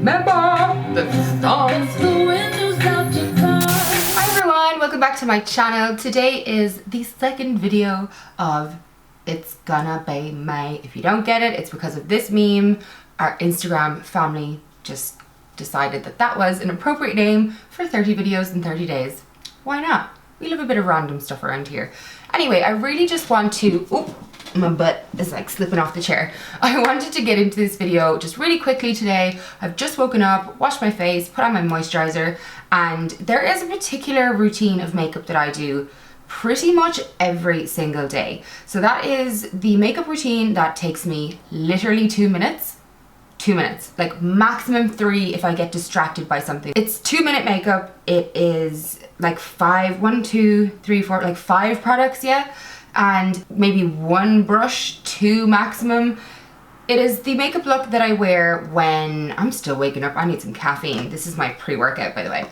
remember the stars. Hi everyone, welcome back to my channel. Today is the second video of It's Gonna Be May. If you don't get it, it's because of this meme. Our Instagram family just decided that that was an appropriate name for 30 videos in 30 days. Why not? We love a bit of random stuff around here. Anyway, I really just want to, oh, my butt is like slipping off the chair. I wanted to get into this video just really quickly today. I've just woken up, washed my face, put on my moisturizer, and there is a particular routine of makeup that I do pretty much every single day. So that is the makeup routine that takes me literally 2 minutes. 2 minutes, like maximum 3 if I get distracted by something. It's 2-minute makeup. It is like 5 products, yeah, and maybe 1 brush, 2 maximum. It is the makeup look that I wear when I'm still waking up. I need some caffeine. This is my pre-workout, by the way.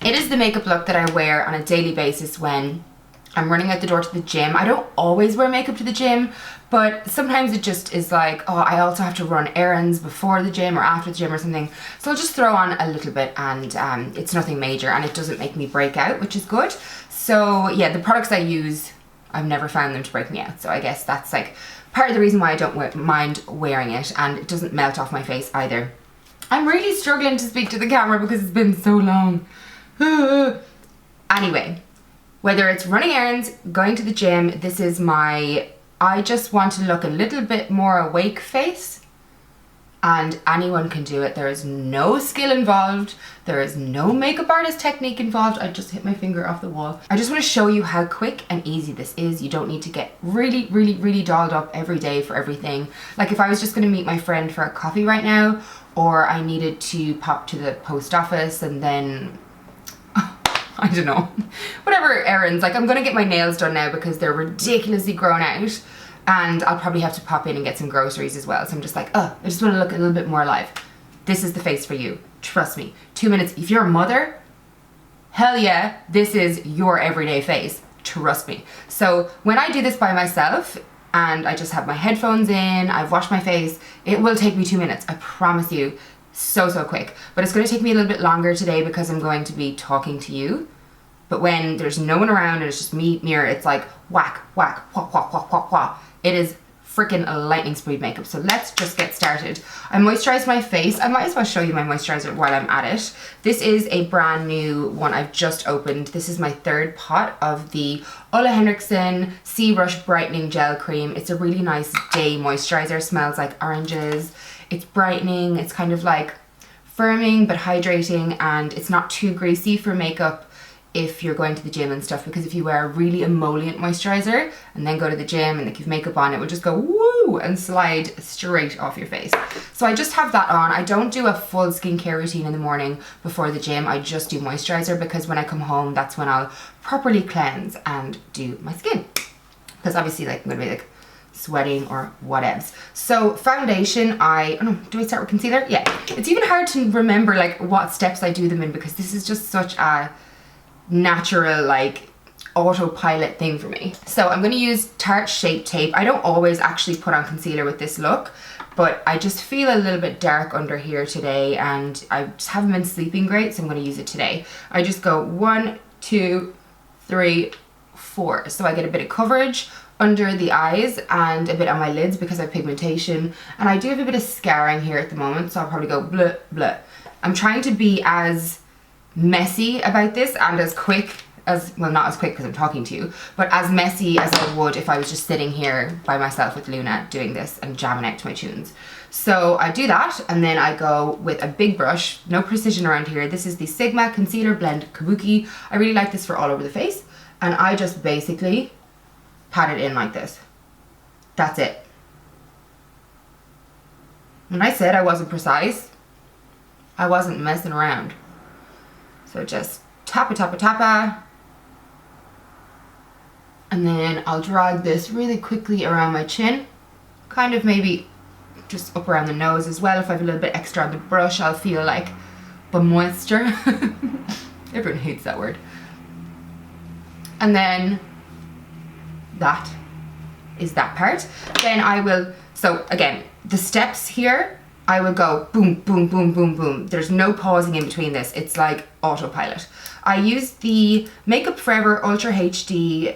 It is the makeup look that I wear on a daily basis when I'm running out the door to the gym. I don't always wear makeup to the gym, but sometimes it just is like, oh, I also have to run errands before the gym or after the gym or something. So I'll just throw on a little bit, and it's nothing major, and it doesn't make me break out, which is good. So yeah, the products I use, I've never found them to break me out. So I guess that's like part of the reason why I don't mind wearing it, and it doesn't melt off my face either. I'm really struggling to speak to the camera because it's been so long. Anyway. Whether it's running errands, going to the gym, this is my, I just want to look a little bit more awake face, and anyone can do it. There is no skill involved. There is no makeup artist technique involved. I just hit my finger off the wall. I just want to show you how quick and easy this is. You don't need to get really dolled up every day for everything. Like if I was just going to meet my friend for a coffee right now, or I needed to pop to the post office and then I don't know, whatever errands. Like I'm gonna get my nails done now because they're ridiculously grown out, and I'll probably have to pop in and get some groceries as well. So I'm just like, oh, I just want to look a little bit more alive. This is the face for you. Trust me. 2 minutes. If you're a mother, hell yeah, this is your everyday face. Trust me. So when I do this by myself and I just have my headphones in, I've washed my face, it will take me 2 minutes. I promise you. So quick. But it's going to take me a little bit longer today because I'm going to be talking to you. But when there's no one around and it's just me, mirror, it's like whack, whack, whack, whack, whack, whack, whack. It is freaking a lightning speed makeup. So let's just get started. I moisturized my face. I might as well show you my moisturizer while I'm at it. This is a brand new one I've just opened. This is my 3rd pot of the Ole Henriksen Sea Rush Brightening Gel Cream. It's a really nice day moisturizer. Smells like oranges. It's brightening, it's kind of like firming but hydrating, and it's not too greasy for makeup if you're going to the gym and stuff, because if you wear a really emollient moisturizer and then go to the gym and you've makeup on, it will just go woo and slide straight off your face. So I just have that on. I don't do a full skincare routine in the morning before the gym. I just do moisturizer because when I come home, that's when I'll properly cleanse and do my skin. Because obviously like I'm gonna be like sweating or whatevs. So foundation, do I start with concealer? Yeah. It's even hard to remember like what steps I do them in because this is just such a natural like autopilot thing for me. So I'm going to use Tarte Shape Tape. I don't always actually put on concealer with this look, but I just feel a little bit dark under here today and I just haven't been sleeping great, so I'm going to use it today. I just go 1, 2, 3, 4. So I get a bit of coverage under the eyes and a bit on my lids because I have pigmentation, and I do have a bit of scarring here at the moment, so I'll probably go bleh bleh. I'm trying to be as messy about this and as quick as, well, not as quick because I'm talking to you, but as messy as I would if I was just sitting here by myself with Luna doing this and jamming out to my tunes. So I do that, and then I go with a big brush, no precision around here. This is the Sigma Concealer Blend Kabuki. I really like this for all over the face, and I just basically pat it in like this. That's it. When I said I wasn't precise, I wasn't messing around. So just tappa, tappa, tappa. And then I'll drag this really quickly around my chin. Kind of maybe just up around the nose as well. If I have a little bit extra on the brush, I'll feel like the moisture. Everyone hates that word. And then that is that part. Then I will, so again, the steps here, I will go boom, boom, boom, boom, boom. There's no pausing in between this. It's like autopilot. I use the Makeup Forever Ultra HD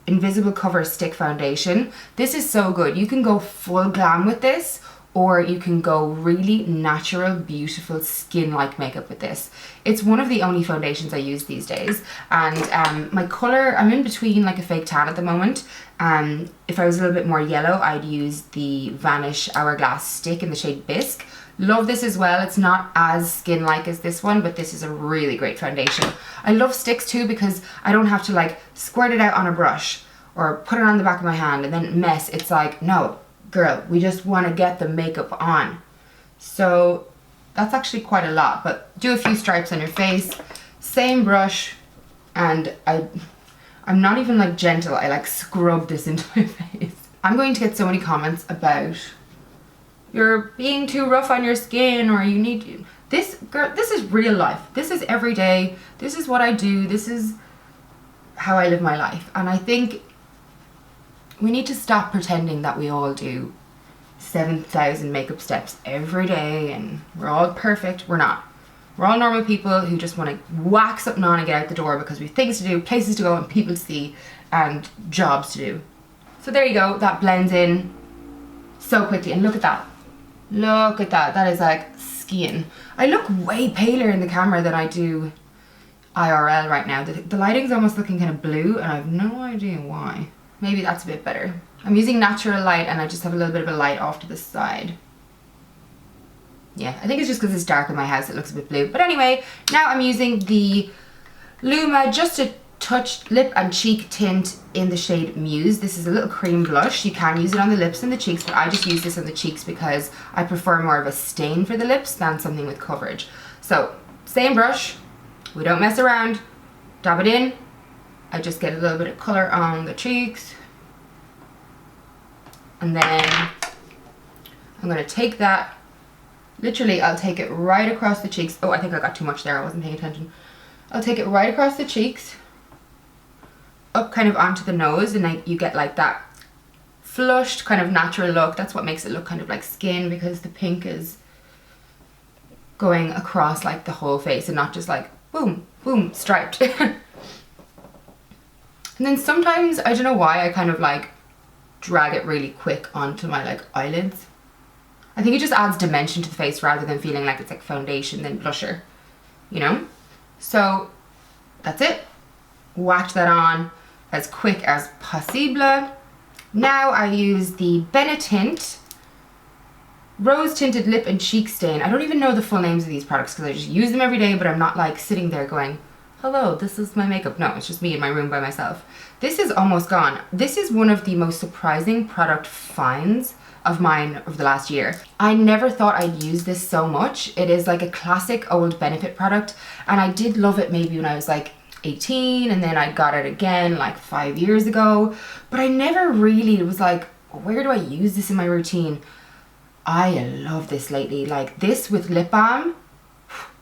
Invisible Cover Stick Foundation. This is so good. You can go full glam with this, or you can go really natural, beautiful skin-like makeup with this. It's one of the only foundations I use these days. And my color, I'm in between like a fake tan at the moment. If I was a little bit more yellow, I'd use the Vanish Hourglass Stick in the shade Bisque. Love this as well. It's not as skin-like as this one, but this is a really great foundation. I love sticks too because I don't have to like squirt it out on a brush or put it on the back of my hand and then mess. It's like, no, girl, we just want to get the makeup on. So that's actually quite a lot, but do a few stripes on your face, same brush, and I'm not even like gentle, I like scrub this into my face. I'm going to get so many comments about you're being too rough on your skin, or you need to. This, girl, this is real life. This is every day. This is what I do. This is how I live my life. And I think we need to stop pretending that we all do 7,000 makeup steps every day and we're all perfect. We're not. We're all normal people who just want to whack something on and get out the door because we have things to do, places to go and people to see and jobs to do. So there you go. That blends in so quickly. And look at that. Look at that. That is like skiing. I look way paler in the camera than I do IRL right now. The lighting's almost looking kind of blue and I have no idea why. Maybe that's a bit better. I'm using natural light and I just have a little bit of a light off to the side. Yeah, I think it's just because it's dark in my house it looks a bit blue. But anyway, now I'm using the Luma Just a Touch Lip and Cheek Tint in the shade Muse. This is a little cream blush. You can use it on the lips and the cheeks, but I just use this on the cheeks because I prefer more of a stain for the lips than something with coverage. So, same brush. We don't mess around. Dab it in. I just get a little bit of colour on the cheeks. And then I'm going to take that, literally I'll take it right across the cheeks. Oh, I think I got too much there, I wasn't paying attention. I'll take it right across the cheeks, up kind of onto the nose, and then you get like that flushed kind of natural look. That's what makes it look kind of like skin, because the pink is going across like the whole face and not just like boom, boom, striped. And then sometimes, I don't know why, I kind of like drag it really quick onto my like eyelids. I think it just adds dimension to the face rather than feeling like it's like foundation then blusher, you know? So that's it. Whacked that on as quick as possible. Now I use the Benetint Rose Tinted Lip and Cheek Stain. I don't even know the full names of these products because I just use them every day, but I'm not like sitting there going, hello, this is my makeup. No, it's just me in my room by myself. This is almost gone. This is one of the most surprising product finds of mine over the last year. I never thought I'd use this so much. It is like a classic old Benefit product, and I did love it maybe when I was like 18, and then I got it again like 5 years ago, but I never really was like, where do I use this in my routine? I love this lately. Like this with lip balm,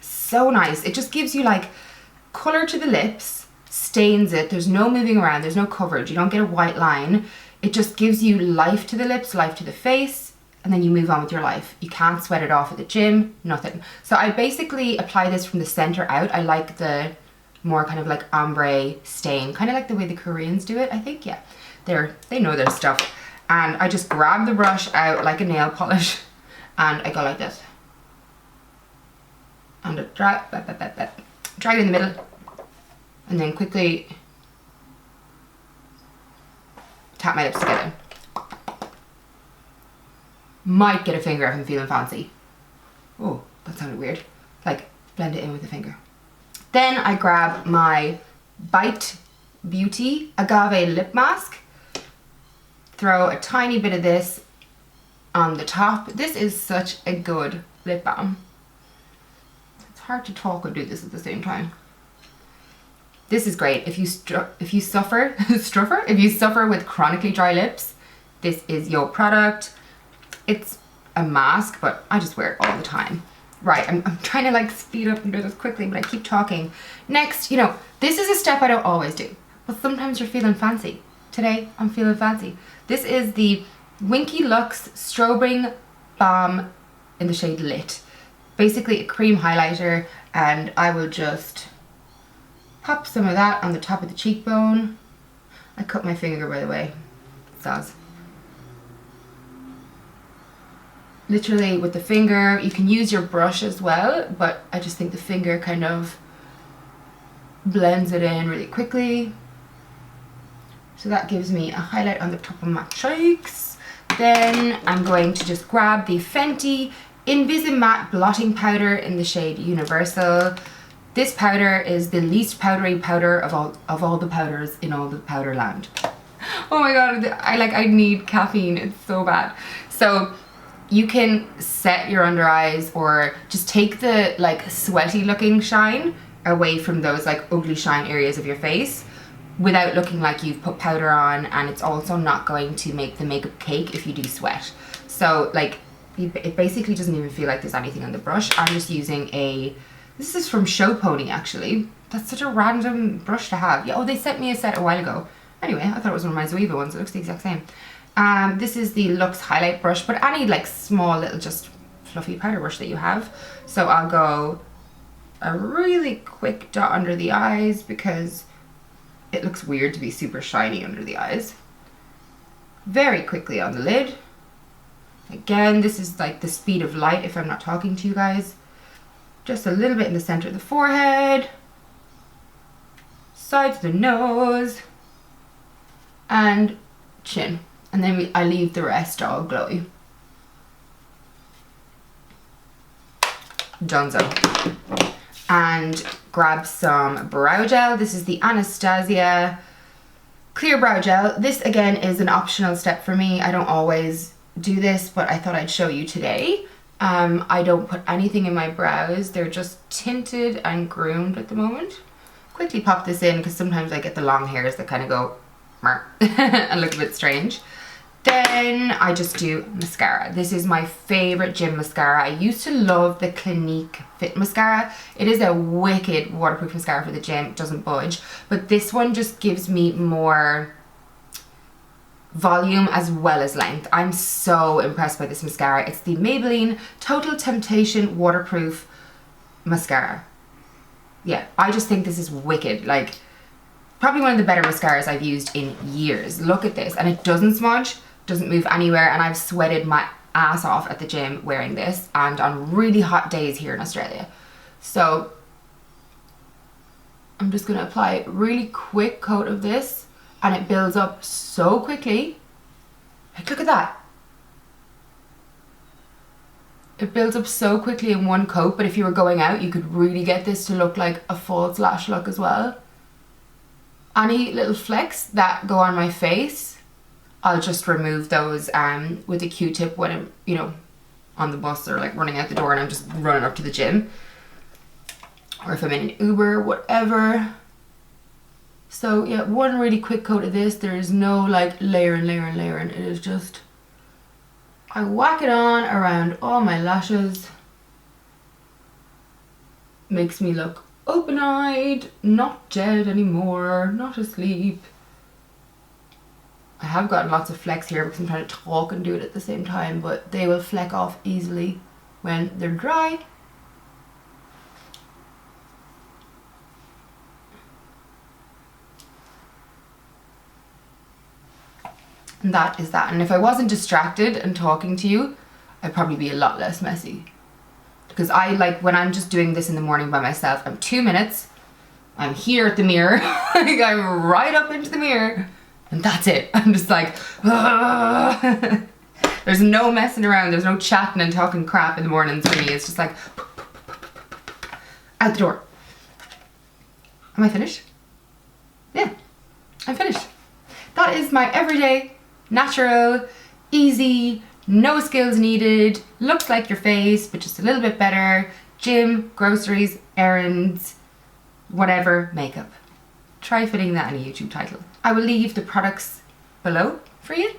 so nice. It just gives you like color to the lips, stains it, there's no moving around, there's no coverage, you don't get a white line. It just gives you life to the lips, life to the face, and then you move on with your life. You can't sweat it off at the gym, nothing. So I basically apply this from the center out. I like the more kind of like ombre stain, kind of like the way the Koreans do it, I think. Yeah, they know their stuff. And I just grab the brush out like a nail polish and I go like this. And I drag it in the middle and then quickly tap my lips together. Might get a finger if I'm feeling fancy. Oh, that sounded weird. Like blend it in with a finger. Then I grab my Bite Beauty Agave Lip Mask. Throw a tiny bit of this on the top. This is such a good lip balm. It's hard to talk and do this at the same time. This is great. If you suffer with chronically dry lips, this is your product. It's a mask, but I just wear it all the time. Right, I'm trying to like speed up and do this quickly, but I keep talking. Next, you know, this is a step I don't always do, but sometimes you're feeling fancy. Today, I'm feeling fancy. This is the Winky Lux Strobing Balm in the shade Lit. Basically a cream highlighter, and I will just pop some of that on the top of the cheekbone. I cut my finger, by the way. Soz. Literally with the finger. You can use your brush as well, but I just think the finger kind of blends it in really quickly. So that gives me a highlight on the top of my cheeks. Then I'm going to just grab the Fenty Invisimatte blotting powder in the shade Universal. This powder is the least powdery powder of all the powders in all the powder land. Oh my god, I need caffeine, it's so bad. So you can set your under eyes or just take the like sweaty looking shine away from those like ugly shine areas of your face without looking like you've put powder on, and it's also not going to make the makeup cake if you do sweat. So like it basically doesn't even feel like there's anything on the brush. I'm just using this is from Show Pony actually. That's such a random brush to have. Yeah, oh, they sent me a set a while ago. Anyway, I thought it was one of my Zoeva ones. It looks the exact same. This is the Luxe highlight brush, but any like small little just fluffy powder brush that you have. So I'll go a really quick dot under the eyes because it looks weird to be super shiny under the eyes. Very quickly on the lid. Again, this is like the speed of light if I'm not talking to you guys. Just a little bit in the center of the forehead, sides of the nose, and chin. And then I leave the rest all glowy. Donezo. And grab some brow gel. This is the Anastasia Clear Brow Gel. This again is an optional step for me. I don't always do this, but I thought I'd show you today. I don't put anything in my brows. They're just tinted and groomed at the moment. Quickly pop this in because sometimes I get the long hairs that kind of go and look a bit strange. Then I just do mascara. This is my favorite gym mascara. I used to love the Clinique Fit mascara. It is a wicked waterproof mascara for the gym. It doesn't budge. But this one just gives me more volume as well as length. I'm so impressed by this mascara. It's the Maybelline Total Temptation Waterproof Mascara. Yeah, I just think this is wicked. Like, probably one of the better mascaras I've used in years. Look at this. And it doesn't smudge, doesn't move anywhere, and I've sweated my ass off at the gym wearing this and on really hot days here in Australia. So I'm just going to apply a really quick coat of this, and it builds up so quickly. Like, look at that. It builds up so quickly in one coat, but if you were going out, you could really get this to look like a false lash look as well. Any little flecks that go on my face, I'll just remove those with a Q-tip when I'm, you know, on the bus or like running out the door and I'm just running up to the gym. Or if I'm in an Uber, whatever. So yeah, one really quick coat of this. There is no like layering. It is just, I whack it on around all my lashes. Makes me look open-eyed, not dead anymore, not asleep. I have gotten lots of flecks here because I'm trying to talk and do it at the same time, but they will fleck off easily when they're dry. And that is that. And if I wasn't distracted and talking to you, I'd probably be a lot less messy. Because I like, when I'm just doing this in the morning by myself, I'm 2 minutes, I'm here at the mirror, like I'm right up into the mirror, and that's it. I'm just like, ah. There's no messing around, there's no chatting and talking crap in the mornings for me. It's just like, out the door. Am I finished? Yeah, I'm finished. That is my everyday, natural, easy, no skills needed, looks like your face, but just a little bit better, gym, groceries, errands, whatever, makeup. Try fitting that in a YouTube title. I will leave the products below for you.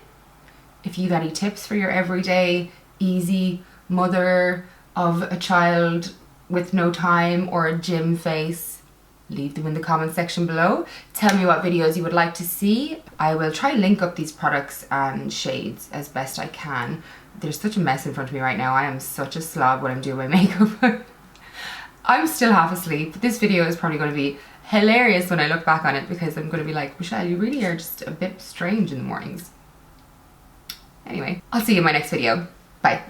If you have any tips for your everyday, easy mother of a child with no time or a gym face, leave them in the comment section below. Tell me what videos you would like to see. I will try and link up these products and shades as best I can. There's such a mess in front of me right now. I am such a slob when I'm doing my makeup. I'm still half asleep. This video is probably going to be hilarious when I look back on it, because I'm going to be like, Michelle, you really are just a bit strange in the mornings. Anyway, I'll see you in my next video. Bye.